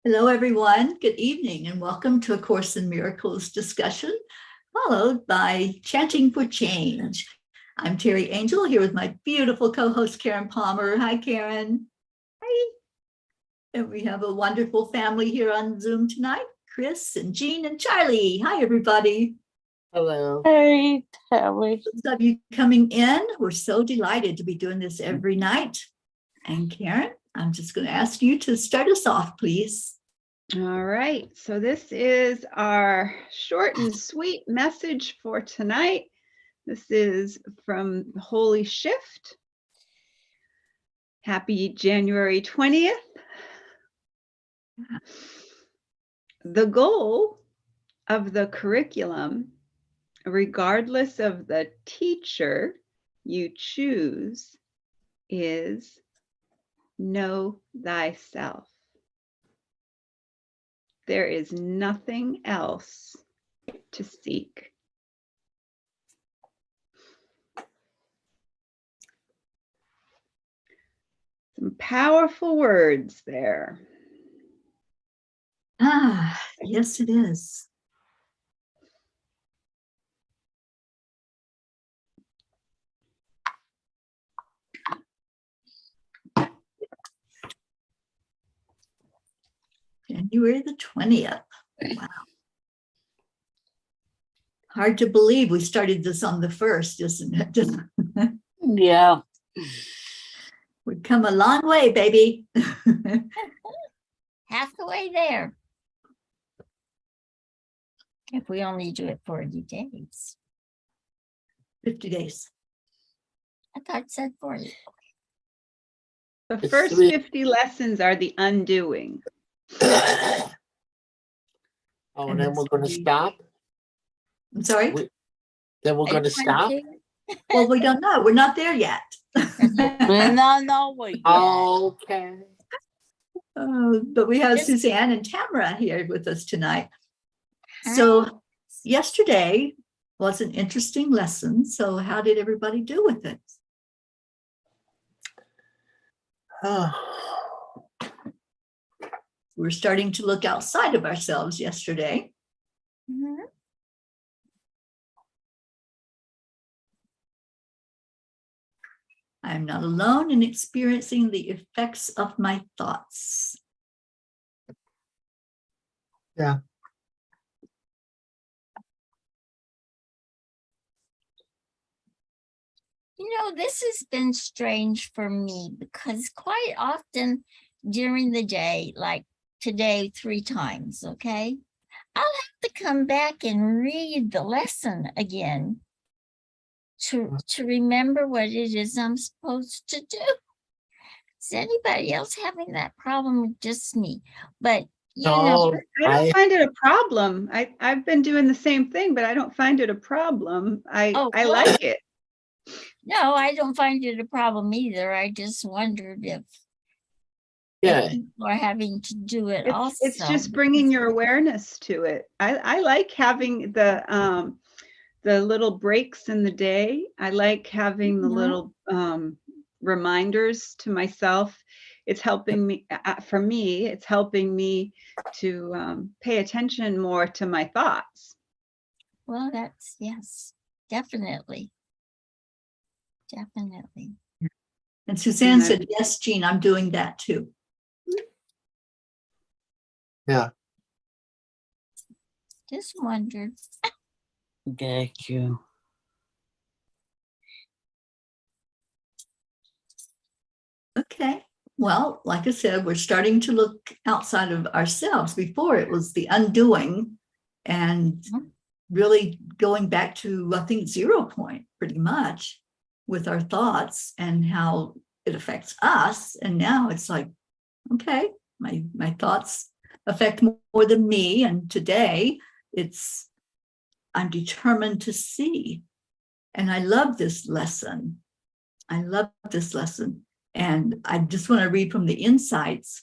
Hello, everyone. Good evening, and welcome to A Course in Miracles discussion, followed by Chanting for Change. I'm Teri Angel here with my beautiful co-host, Karen Palmer. Hi, Karen. Hi. And we have a wonderful family here on Zoom tonight, Chris and Jean and Charlie. Hi, everybody. Hello. Hey, Teri. Those of you coming in, we're so delighted to be doing this every night. And Karen, I'm just going to ask you to start us off, please. All right, so this is our short and sweet message for tonight. This is from Holy Shift. Happy January 20th. The goal of the curriculum, regardless of the teacher you choose, is know thyself. There is nothing else to seek. Some powerful words there. Yes, it is. January the 20th. Wow. Hard to believe we started this on the 1st, isn't it? Yeah. We've come a long way, baby. Half the way there. If we only do it 40 days. 50 days. I thought it said 40. The It's first 50 lessons are the undoing. Oh, and then we're going to stop? I'm sorry? Then we're going to stop? Well, we don't know. We're not there yet. No, wait. Okay. But we have Suzanne and Tamara here with us tonight. So yesterday was an interesting lesson. So how did everybody do with it? We're starting to look outside of ourselves yesterday. Mm-hmm. I'm not alone in experiencing the effects of my thoughts. Yeah. You know, this has been strange for me because quite often during the day, like today 3 times, okay, I'll have to come back and read the lesson again to remember what it is I'm supposed to do. Is anybody else having that problem or just me? But you know, I don't find it a problem. I've been doing the same thing, but I don't find it a problem. I like it. No, I don't find it a problem either. I just wondered if people are having to do it also. It's just bringing your awareness to it. I like having the little breaks in the day. I like having the little reminders to myself. It's helping me, for me, it's helping me to pay attention more to my thoughts. Well, that's, yes, definitely. Definitely. And Suzanne said, yes, Jean, I'm doing that too. Yeah. Just wondered. Thank you. Okay. Well, like I said, we're starting to look outside of ourselves. Before it was the undoing and really going back to, I think, 0 point pretty much with our thoughts and how it affects us. And now it's like, okay, my thoughts affect more than me. And today I'm determined to see. And I love this lesson. And I just want to read from the insights.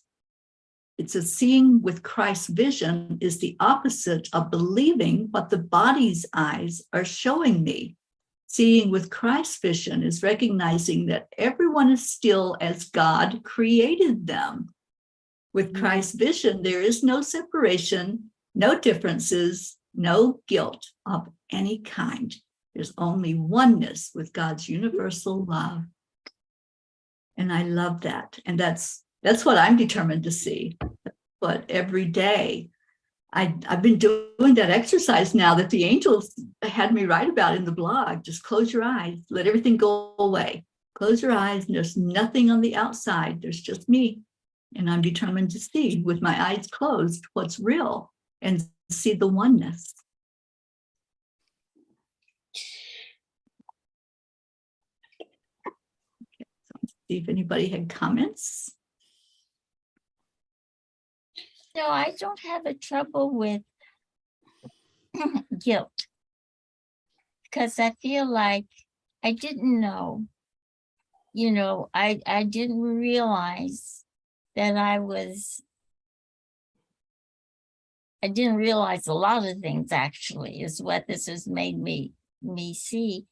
It says, seeing with Christ's vision is the opposite of believing what the body's eyes are showing me. Seeing with Christ's vision is recognizing that everyone is still as God created them, With Christ's vision, there is no separation, no differences, no guilt of any kind. There's only oneness with God's universal love. And I love that. And that's what I'm determined to see. But every day, I've been doing that exercise now that the angels had me write about in the blog. Just close your eyes, let everything go away. Close your eyes, and there's nothing on the outside. There's just me. And I'm determined to see with my eyes closed what's real and see the oneness. Okay, so see if anybody had comments. No, I don't have a trouble with guilt because I feel like I didn't know, I didn't realize that I didn't realize a lot of things actually is what this has made me see.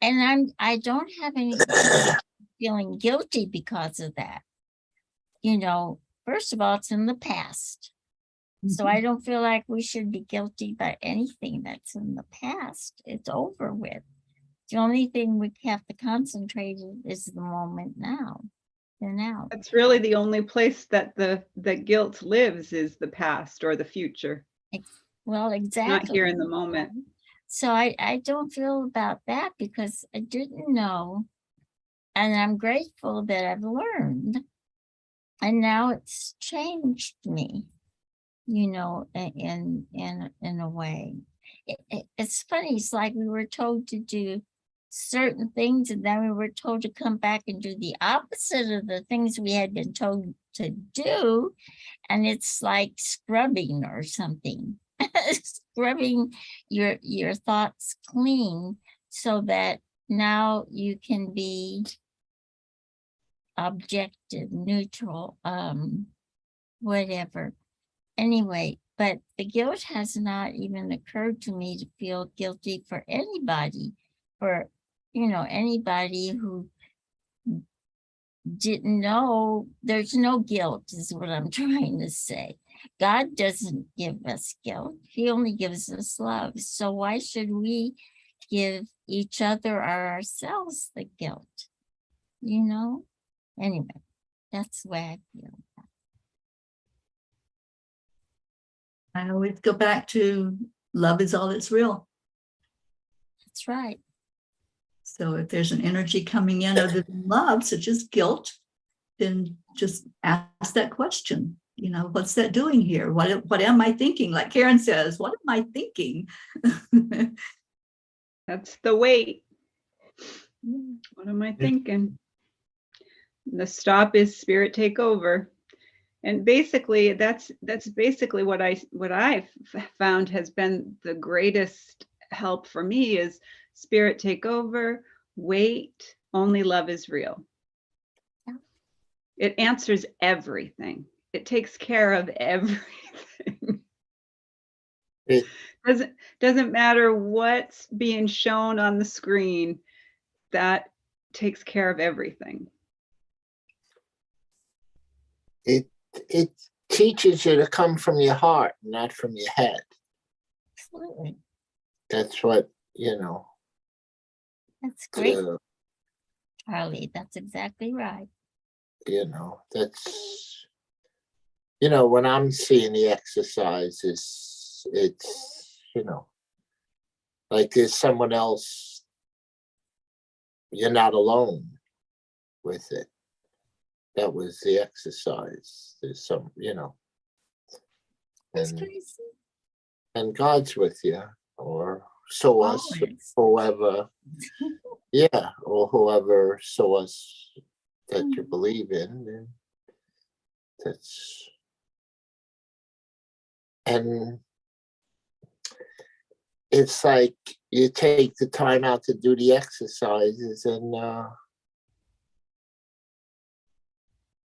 And I don't have any feeling guilty because of that. First of all, it's in the past. So I don't feel like we should be guilty by anything that's in the past. It's over with. The only thing we have to concentrate on is the moment now. The now. That's really the only place that the guilt lives is the past or the future. Well, exactly. Not here in the moment. So I don't feel about that because I didn't know. And I'm grateful that I've learned. And now it's changed me, in a way. It's funny. It's like we were told to do certain things, and then we were told to come back and do the opposite of the things we had been told to do. And it's like scrubbing or something, scrubbing your thoughts clean so that now you can be objective, neutral, whatever. Anyway, but the guilt has not even occurred to me to feel guilty for anybody, anybody who didn't know. There's no guilt is what I'm trying to say. God doesn't give us guilt. He only gives us love. So why should we give each other or ourselves the guilt? Anyway, that's the way I feel. I always go back to love is all that's real. That's right. So if there's an energy coming in other than love, such as guilt, then just ask that question. What's that doing here? What am I thinking? Like Karen says, what am I thinking? That's the weight. What am I thinking? The stop is spirit take over. And basically that's basically what I've found has been the greatest help for me is spirit take over, wait, only love is real. Yeah. It answers everything. It takes care of everything. It Doesn't matter what's being shown on the screen, that takes care of everything. it teaches you to come from your heart, not from your head. Absolutely. That's what, That's great, Charlie. That's exactly right. That's, when I'm seeing the exercises, it's, like there's someone else, you're not alone with it. That was the exercise. There's some, That's crazy. and God's with you, or so us, Always. whoever, or whoever so us that you believe in, and and it's like you take the time out to do the exercises, and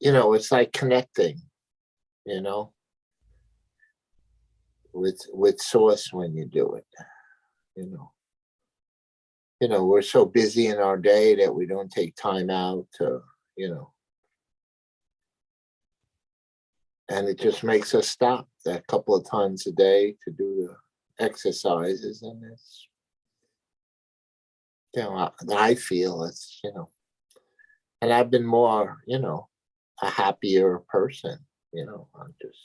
it's like connecting, with source when you do it. We're so busy in our day that we don't take time out to, And it just makes us stop a couple of times a day to do the exercises. And it's, you know, I feel it's, you know, and I've been more, you know, a happier person, you know, I'm just.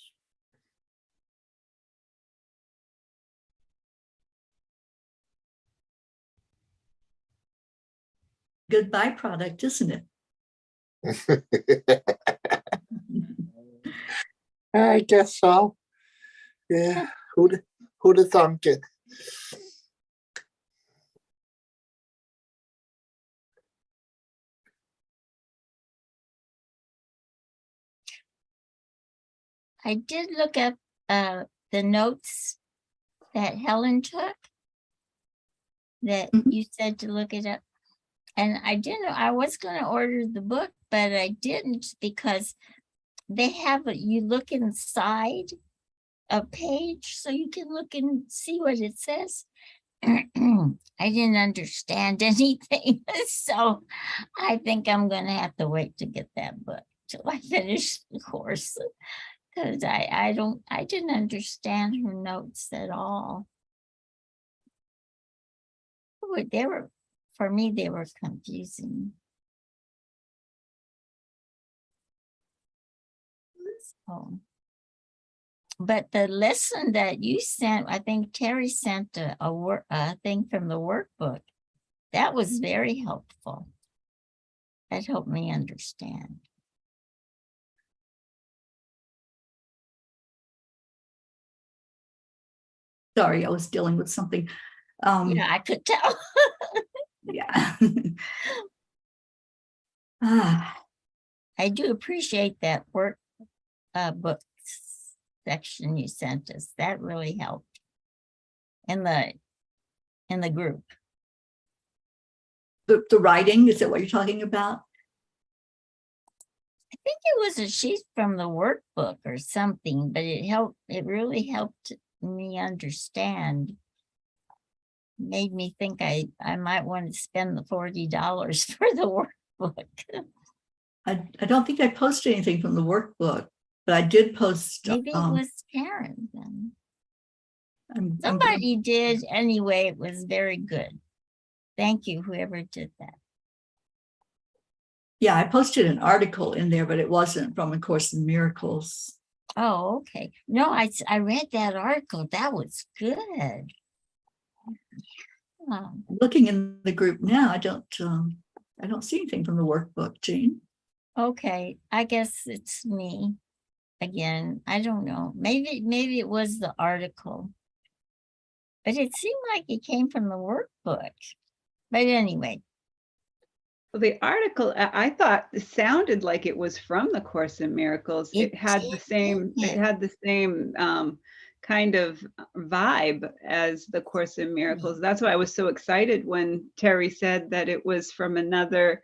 Good byproduct, isn't it? I guess so. Yeah. Who'd have thunk it? I did look up the notes that Helen took that Mhm. you said to look it up. And I didn't, I was going to order the book, but I didn't because they have it, you look inside a page so you can look and see what it says. I didn't understand anything, so I think I'm going to have to wait to get that book till I finish the course because I didn't understand her notes at all. They were, for me, they were confusing. So, but the lesson that you sent, I think Teri sent a thing from the workbook. That was very helpful. That helped me understand. Sorry, I was dealing with something. Yeah, I could tell. Yeah. Ah, I do appreciate that work book section you sent us. That really helped in the group. the writing, is that what you're talking about? I think it was a sheet from the workbook or something, but it really helped me understand. Made me think I might want to spend the $40 for the workbook. I don't think I posted anything from the workbook, but I did post. Maybe it was Karen then. I'm Somebody did anyway. It was very good. Thank you, whoever did that. Yeah, I posted an article in there, but it wasn't from A Course in Miracles. Oh, okay. No, I read that article. That was good. Looking in the group now, I don't see anything from the workbook, Jean. Okay, I guess it's me again. I don't know. Maybe it was the article, but it seemed like it came from the workbook. But anyway, Well, the article, I thought it sounded like it was from the Course in Miracles. It had the same, kind of vibe as the Course in Miracles. That's why I was so excited when Teri said that it was from another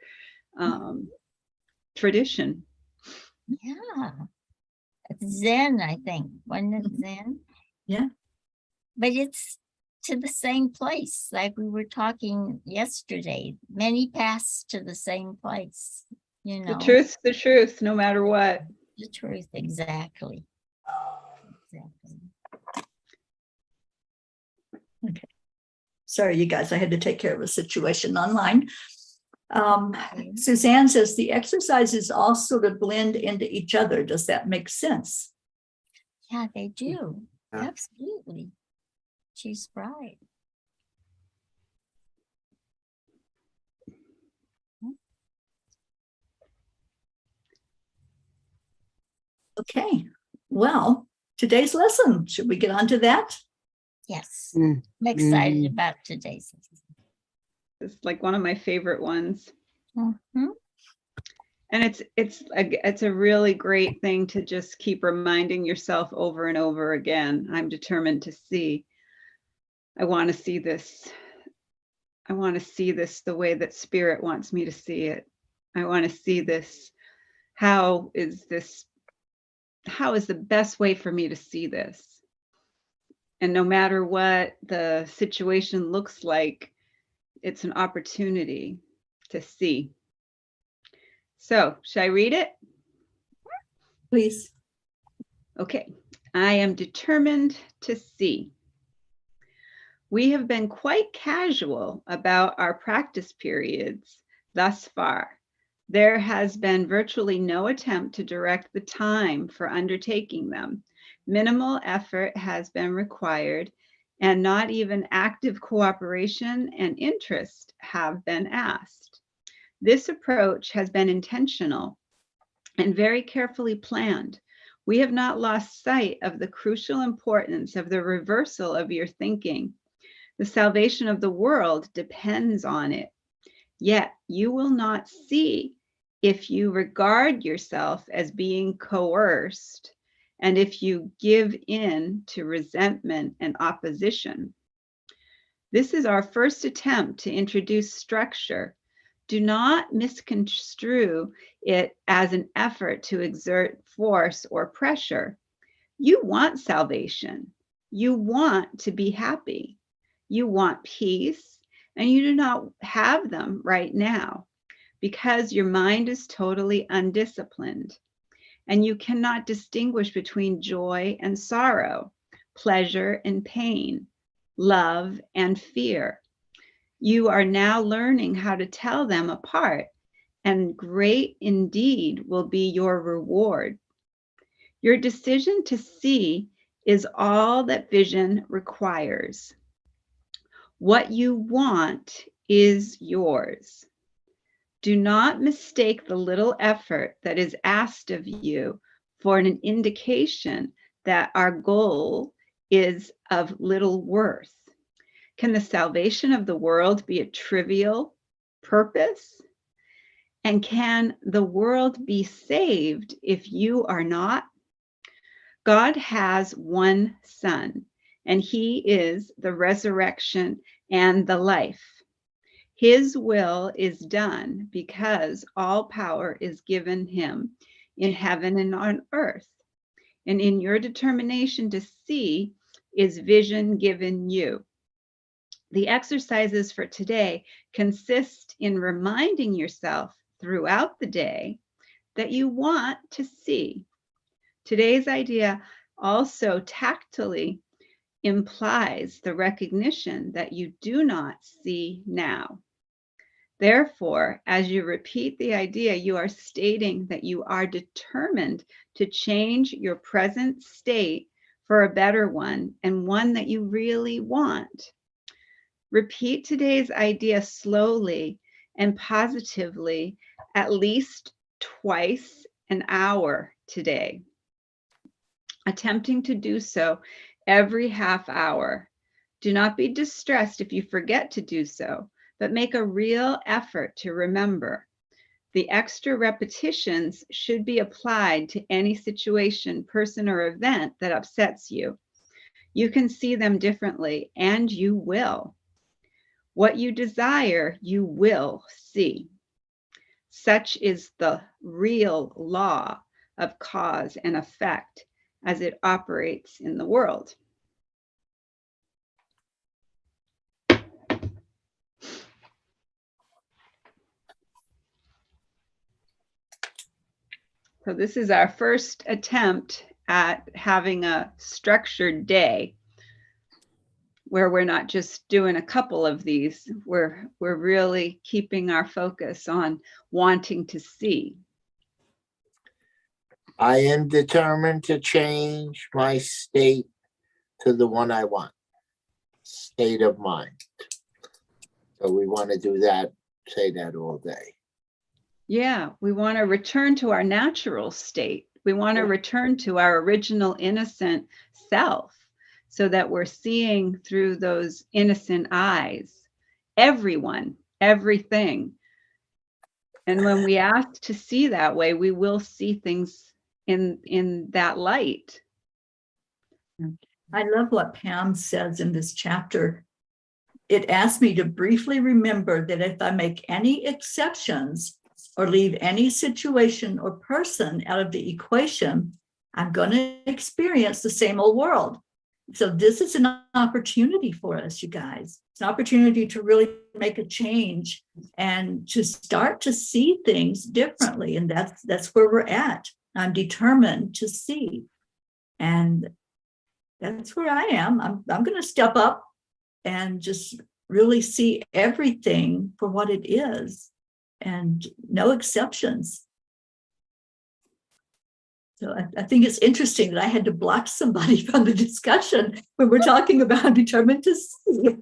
tradition. Yeah, Zen, I think, wasn't it Zen? Yeah. But it's to the same place, like we were talking yesterday. Many paths to the same place, you know. The truth, no matter what. The truth, exactly. Exactly. Okay. Sorry, you guys, I had to take care of a situation online. Suzanne says the exercises all sort of blend into each other. Does that make sense? Yeah, they do. Yeah. Absolutely. She's right. Okay. Well, today's lesson, should we get on to that? Yes. I'm excited about today's lesson. It's like one of my favorite ones. Mhm. And it's a really great thing to just keep reminding yourself over and over again. I'm determined to see. I want to see this. I want to see this the way that Spirit wants me to see it. I want to see this. How is the best way for me to see this? And no matter what the situation looks like, it's an opportunity to see. So, should I read it? Please. Okay, I am determined to see. We have been quite casual about our practice periods thus far. There has been virtually no attempt to direct the time for undertaking them. Minimal effort has been required, and not even active cooperation and interest have been asked. This approach has been intentional and very carefully planned. We have not lost sight of the crucial importance of the reversal of your thinking. The salvation of the world depends on it. Yet you will not see if you regard yourself as being coerced and if you give in to resentment and opposition. This is our first attempt to introduce structure. Do not misconstrue it as an effort to exert force or pressure. You want salvation. You want to be happy. You want peace, and you do not have them right now because your mind is totally undisciplined, and you cannot distinguish between joy and sorrow, pleasure and pain, love and fear. You are now learning how to tell them apart, and great indeed will be your reward. Your decision to see is all that vision requires. What you want is yours. Do not mistake the little effort that is asked of you for an indication that our goal is of little worth. Can the salvation of the world be a trivial purpose? And can the world be saved if you are not? God has one Son, and He is the resurrection and the life. His will is done because all power is given Him in heaven and on earth. And in your determination to see is vision given you. The exercises for today consist in reminding yourself throughout the day that you want to see. Today's idea also tactily implies the recognition that you do not see now. Therefore, as you repeat the idea, you are stating that you are determined to change your present state for a better one and one that you really want. Repeat today's idea slowly and positively at least twice an hour today, attempting to do so every half hour. Do not be distressed if you forget to do so, but make a real effort to remember. The extra repetitions should be applied to any situation, person, or event that upsets you. You can see them differently, and you will. What you desire, you will see. Such is the real law of cause and effect as it operates in the world. So this is our first attempt at having a structured day where we're not just doing a couple of these, we're really keeping our focus on wanting to see. I am determined to change my state to the one I want, state of mind. So we want to do that, say that all day. Yeah, we want to return to our natural state. We want to return to our original innocent self so that we're seeing through those innocent eyes, everyone, everything. And when we ask to see that way, we will see things in that light. I love what Pam says in this chapter. It asks me to briefly remember that if I make any exceptions or leave any situation or person out of the equation, I'm going to experience the same old world. So this is an opportunity for us, you guys. It's an opportunity to really make a change and to start to see things differently. And that's where we're at. I'm determined to see. And that's where I am. I'm going to step up and just really see everything for what it is, and no exceptions. So I think it's interesting that I had to block somebody from the discussion when we're talking about determined to see.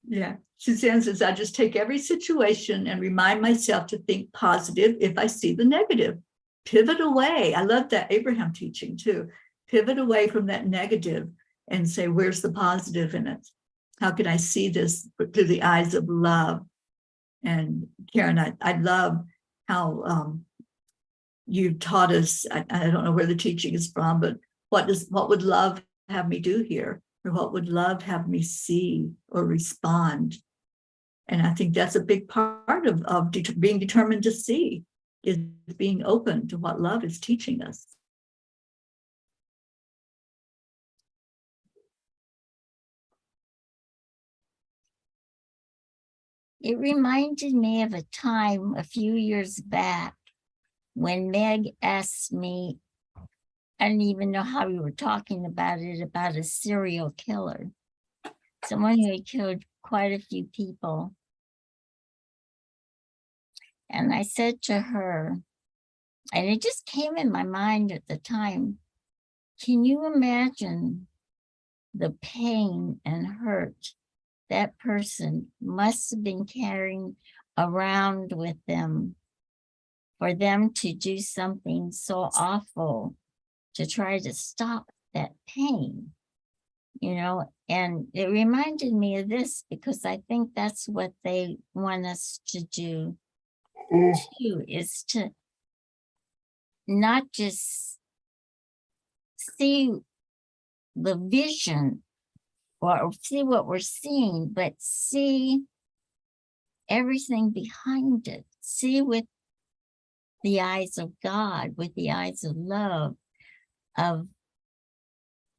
Yeah. Suzanne says, I just take every situation and remind myself to think positive if I see the negative. Pivot away. I love that Abraham teaching too. Pivot away from that negative and say, where's the positive in it? How can I see this through the eyes of love? And Karen, I love how you taught us, I don't know where the teaching is from, but what would love have me do here? Or what would love have me see or respond? And I think that's a big part of being determined to see, is being open to what love is teaching us. It reminded me of a time a few years back when Meg asked me, I didn't even know how we were talking about it, about a serial killer, someone who had killed quite a few people. And I said to her, and it just came in my mind at the time, can you imagine the pain and hurt that person must have been carrying around with them for them to do something so awful to try to stop that pain, you know? And it reminded me of this because I think that's what they want us to do too, is to not just see the vision or see what we're seeing, but see everything behind it. See with the eyes of God, with the eyes of love, of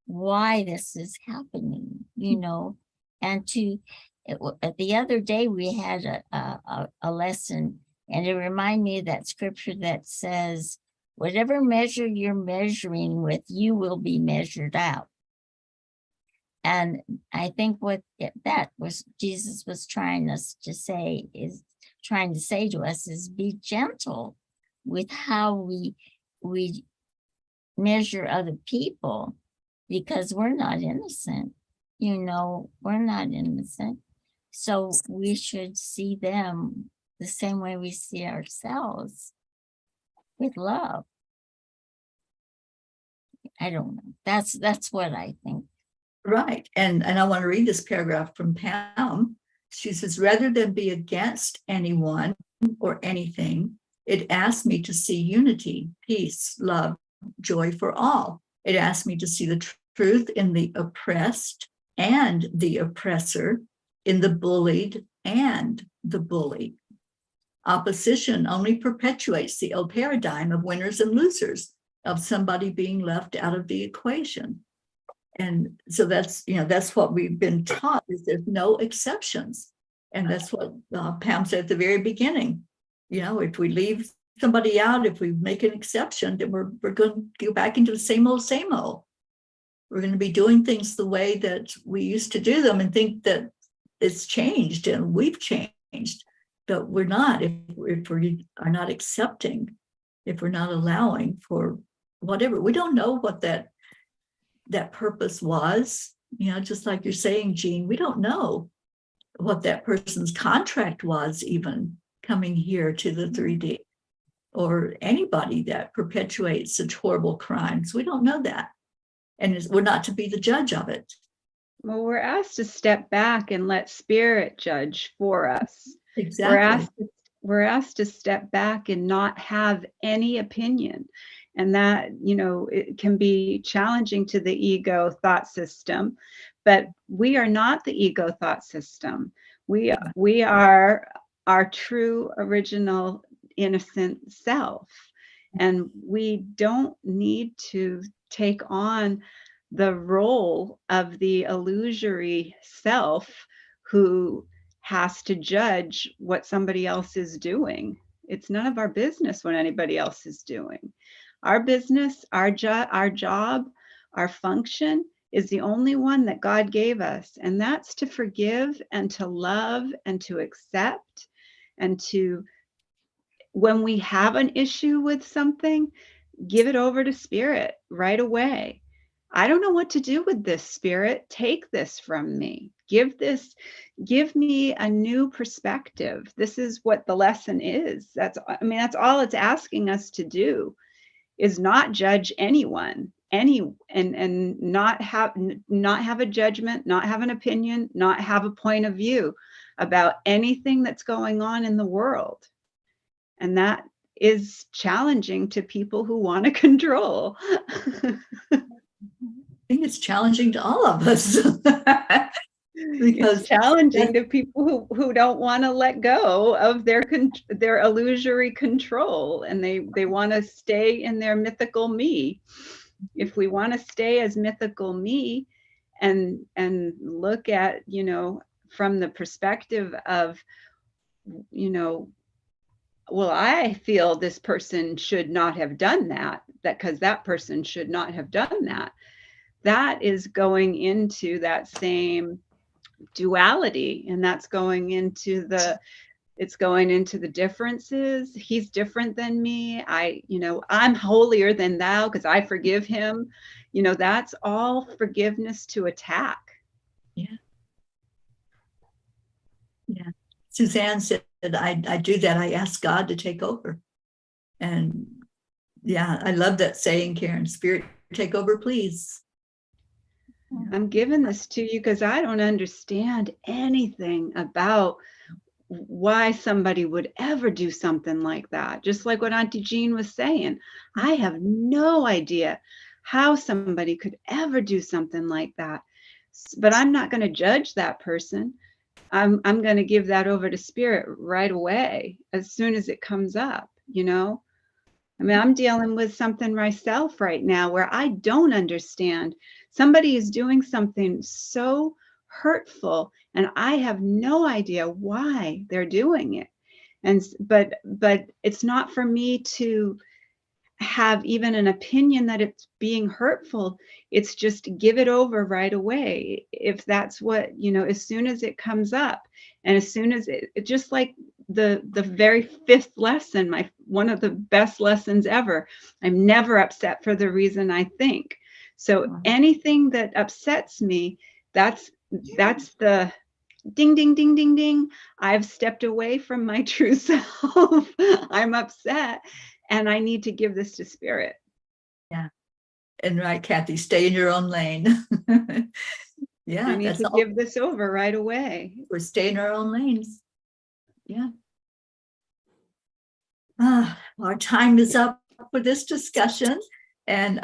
why this is happening, you know. And the other day we had a lesson, and it reminded me of that scripture that says, whatever measure you're measuring with, you will be measured out. And I think that was Jesus was trying to say to us is be gentle with how we measure other people, because we're not innocent, you know, we're not innocent. So we should see them the same way we see ourselves, with love. I don't know. That's what I think. Right. And I want to read this paragraph from Pam. She says, rather than be against anyone or anything, it asked me to see unity, peace, love, joy for all. It asked me to see the truth in the oppressed and the oppressor, in the bullied and the bullied. Opposition only perpetuates the old paradigm of winners and losers, of somebody being left out of the equation. And so that's what we've been taught, is there's no exceptions. And that's what Pam said at the very beginning. You know, if we leave somebody out, if we make an exception, then we're going to go back into the same old. We're going to be doing things the way that we used to do them and think that it's changed and we've changed. But we're not, if we are not accepting, if we're not allowing for whatever. We don't know what that purpose was, you know, just like you're saying, Jean, we don't know what that person's contract was, even coming here to the 3D, or anybody that perpetuates such horrible crimes. We don't know that. And we're not to be the judge of it. Well, we're asked to step back and let spirit judge for us. Exactly. We're asked to step back and not have any opinion. And that, you know, it can be challenging to the ego thought system, but we are not the ego thought system. We are our true, original, innocent self. And we don't need to take on the role of the illusory self who has to judge what somebody else is doing. It's none of our business what anybody else is doing. Our business, our job, our function is the only one that God gave us. And that's to forgive and to love and to accept, and to, when we have an issue with something, give it over to Spirit right away. I don't know what to do with this, Spirit. Take this from me. Give me a new perspective. This is what the lesson is. That's all it's asking us to do, is not judge anyone, and not have a judgment, not have an opinion, not have a point of view about anything that's going on in the world. And that is challenging to people who want to control. I think it's challenging to all of us. Because it's challenging to people who don't want to let go of their illusory control, and they want to stay in their mythical me. If we want to stay as mythical me and look at, from the perspective of, well, I feel this person should not have done that because that person should not have done that. That is going into that same duality, and that's going into the differences. He's different than me. I'm holier than thou because I forgive him. That's all forgiveness to attack. Yeah. Suzanne said, I do that. I ask God to take over. And yeah, I love that saying, Karen. Spirit, take over, please. I'm giving this to you because I don't understand anything about why somebody would ever do something like that. Just like what Auntie Jean was saying, I have no idea how somebody could ever do something like that. But I'm not going to judge that person. I'm going to give that over to Spirit right away as soon as it comes up, I'm dealing with something myself right now where I don't understand. Somebody is doing something so hurtful and I have no idea why they're doing it. But it's not for me to have even an opinion that it's being hurtful. It's just give it over right away. If that's what, as soon as it comes up, and as soon as it just like the very fifth lesson, one of the best lessons ever, I'm never upset for the reason I think. So anything that upsets me, that's the ding, ding, ding, ding, ding. I've stepped away from my true self. I'm upset and I need to give this to Spirit. Yeah. And right, Kathy, stay in your own lane. Yeah. I need to give this over right away. We're staying in our own lanes. Yeah. Our time is up for this discussion. And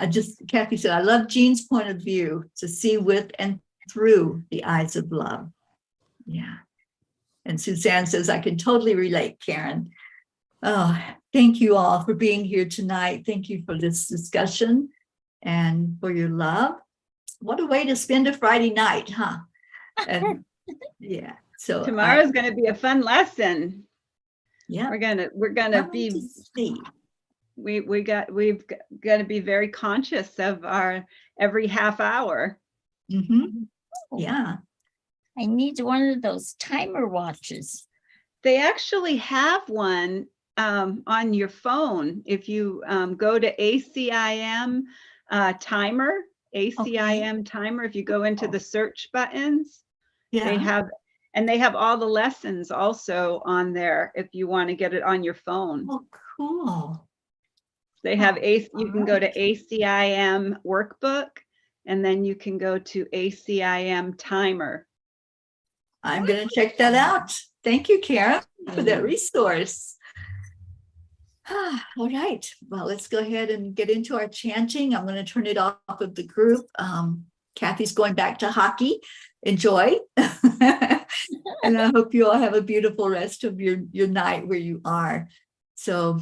Kathy said, I love Jean's point of view, to see with and through the eyes of love. Yeah. And Suzanne says, I can totally relate, Karen. Oh, thank you all for being here tonight. Thank you for this discussion and for your love. What a way to spend a Friday night, huh? And yeah. So tomorrow's going to be a fun lesson. Yeah. We're gonna be we've got to be very conscious of our every half hour. Mm-hmm. Yeah. I need one of those timer watches. They actually have one on your phone. If you go to ACIM timer, timer, if you go into the search buttons, they have all the lessons also on there if you want to get it on your phone. Oh, cool. They have you can go to ACIM workbook, and then you can go to ACIM timer. I'm going to check that out. Thank you, Karen, for that resource. All right. Well, let's go ahead and get into our chanting. I'm going to turn it off of the group. Kathy's going back to hockey. Enjoy. And I hope you all have a beautiful rest of your night where you are. So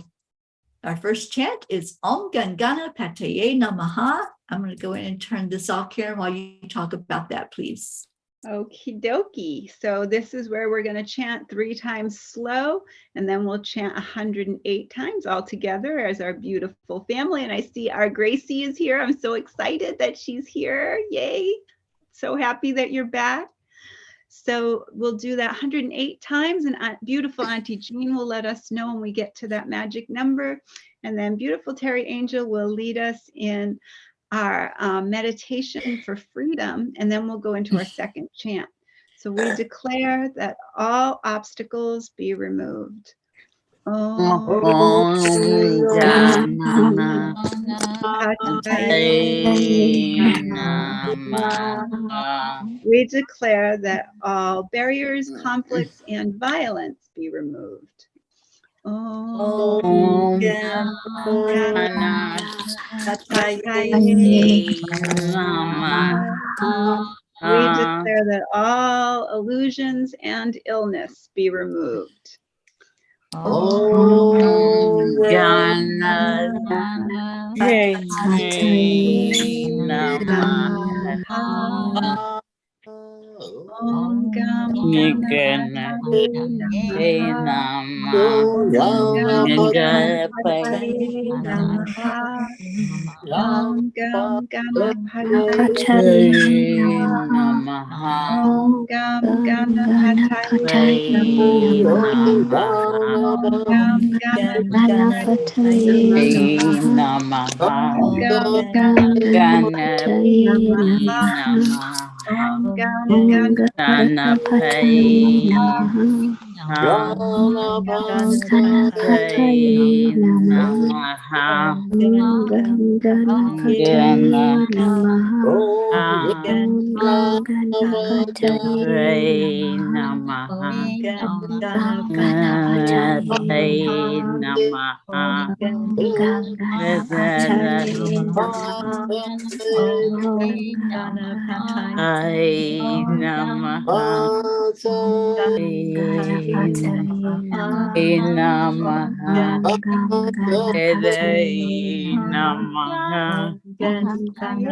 our first chant is Om Gam Ganapataye Namaha. I'm going to go in and turn this off, Karen, while you talk about that, please. Okie dokie. So this is where we're going to chant 3 times slow, and then we'll chant 108 times all together as our beautiful family. And I see our Gracie is here. I'm so excited that she's here. Yay. So happy that you're back. So we'll do that 108 times, and beautiful Auntie Jean will let us know when we get to that magic number. And then beautiful Teri Angel will lead us in our meditation for freedom, and then we'll go into our second chant. So we declare that all obstacles be removed. Om Gam Ganapataye Namaha. We declare that all barriers, conflicts, and violence be removed. Om Ganapataye Namaha. We declare that all illusions and illness be removed. Om Ganapataye Namaha. Om Gam Ganapataye Namaha. Om Gam Ganapataye Namaha. Om Gam Ganapataye Namaha. Om Gam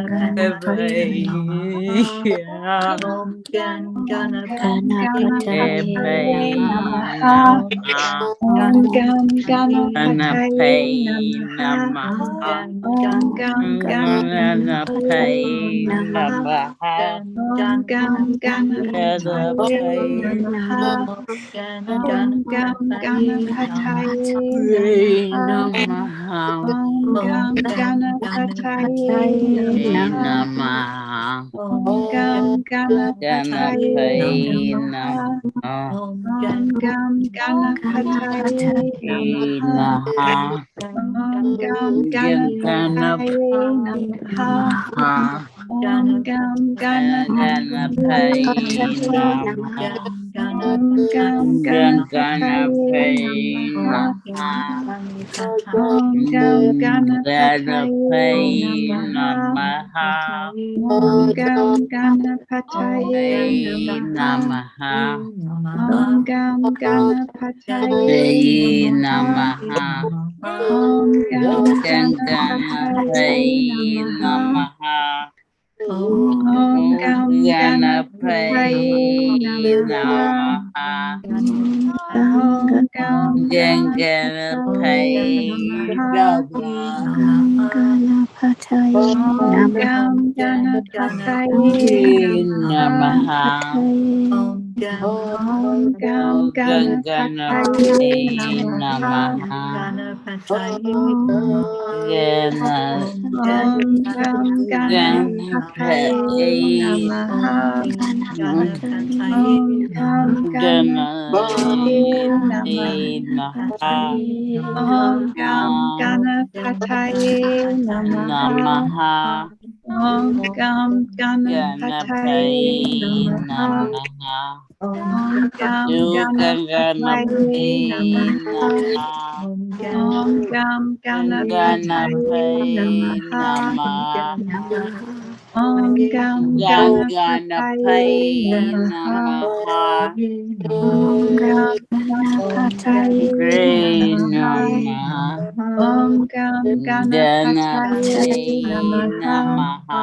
Ganapataye Namaha. Om Gam Ganapataye Namaha. Om Gam Ganapataye Namaha.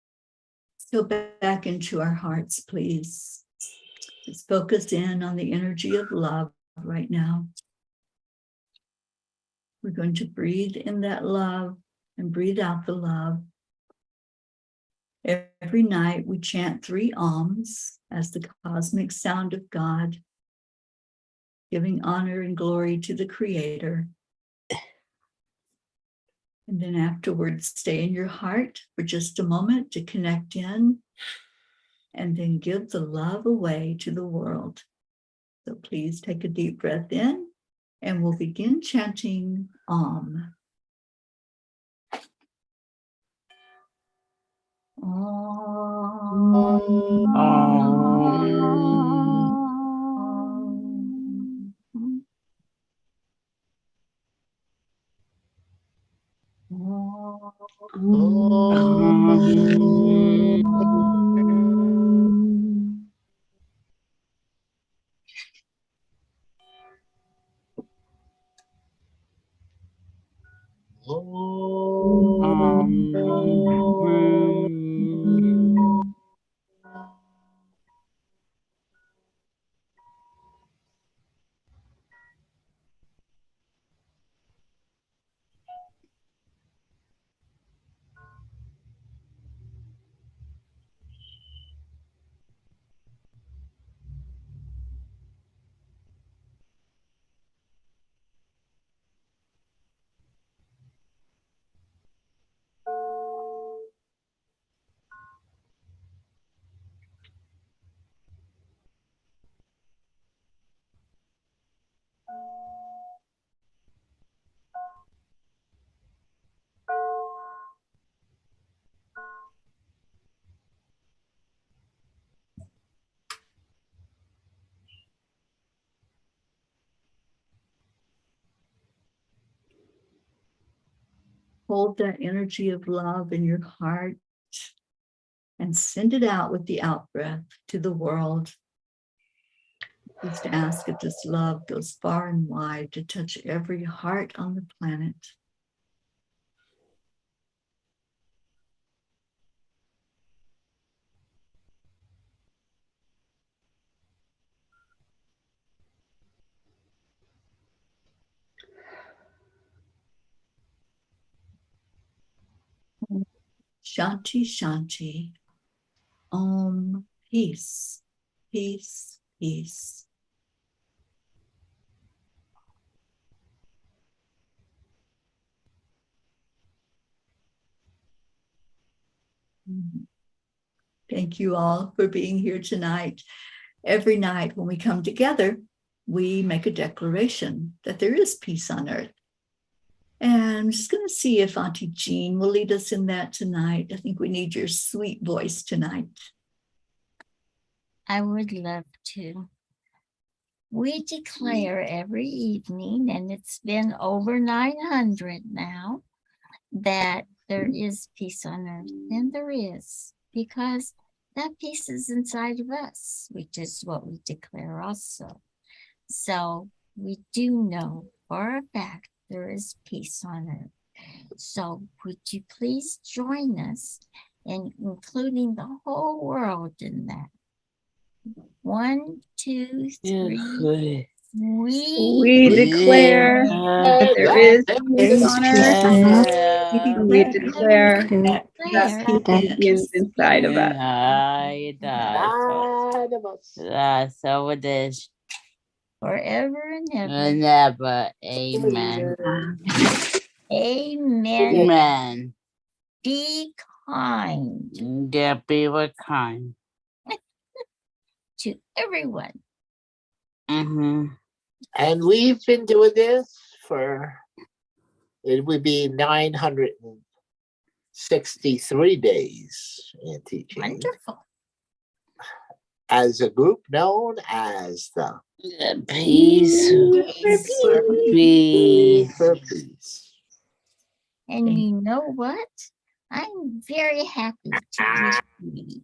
Go back into our hearts, please. Just focus in on the energy of love right now. We're going to breathe in that love and breathe out the love. Every night we chant 3 Oms as the cosmic sound of God, giving honor and glory to the Creator. And then afterwards, stay in your heart for just a moment to connect in, and then give the love away to the world. So please take a deep breath in, and we'll begin chanting Om. Hold that energy of love in your heart and send it out with the out breath to the world. Just ask if this love goes far and wide to touch every heart on the planet. Shanti, Shanti. Om, peace, peace, peace. Thank you all for being here tonight. Every night when we come together, we make a declaration that there is peace on earth. And I'm just going to see if Auntie Jean will lead us in that tonight. I think we need your sweet voice tonight. I would love to. We declare every evening, and it's been over 900 now, that there is peace on earth. And there is, because that peace is inside of us, which is what we declare also. So we do know for a fact there is peace on earth. So would you please join us in including the whole world in that? 1, 2, 3. We declare that there is peace on earth. We declare that peace begins inside of us. So it is Forever and ever. and ever. Amen. Amen. Amen. Be kind Yeah, be with kind. to everyone. And we've been doing this for, it would be 963 days in teaching. Wonderful. As a group known as the Peace. Peace. For Peace. And you know what? I'm very happy to be.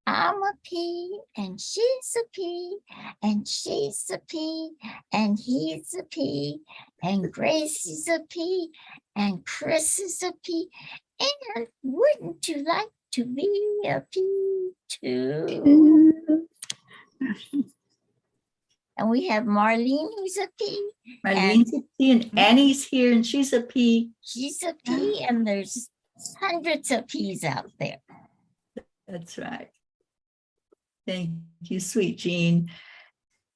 I'm a P, and she's a P, and she's a P, and he's a P, and Grace is a P, and Chris is a P. And wouldn't you like to be a P2. And we have Marlene, who's a P. Marlene's a P and Annie's here and she's a P. She's a P, and there's hundreds of P's out there. That's right. Thank you, sweet Jean.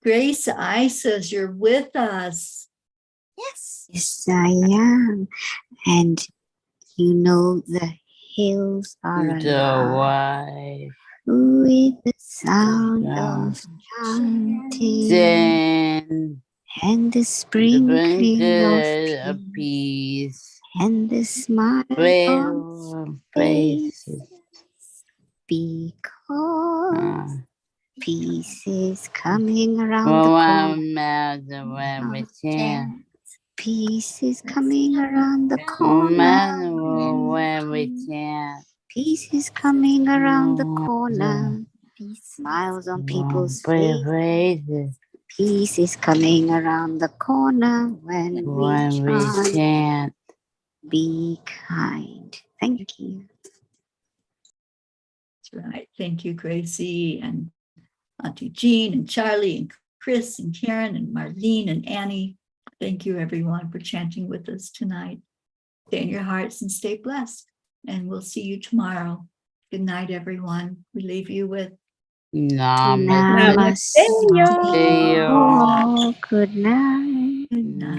Grace I says you're with us. Yes. Yes, I am. And you know the hills are The alive wife. with the sound sound. of chanting Then and the sprinkling of a peace peace. and the smile on Well, faces. because peace is coming around the Well, corner. I'm mad when we chant. Peace is coming around the No corner. matter when we chant. Peace is coming around the Oh, corner. Peace. Smiles on people's People's faces. faces. Peace is coming around the corner when When we we chant. chant. Be kind. Thank you. That's right. Thank you, Gracie and Auntie Jean and Charlie and Chris and Karen and Marlene and Annie. Thank you, everyone, for chanting with us tonight. Stay in your hearts and stay blessed. And we'll see you tomorrow. Good night, everyone. We leave you with Namaste. Namaste. Namaste, y'all. Good night. good night.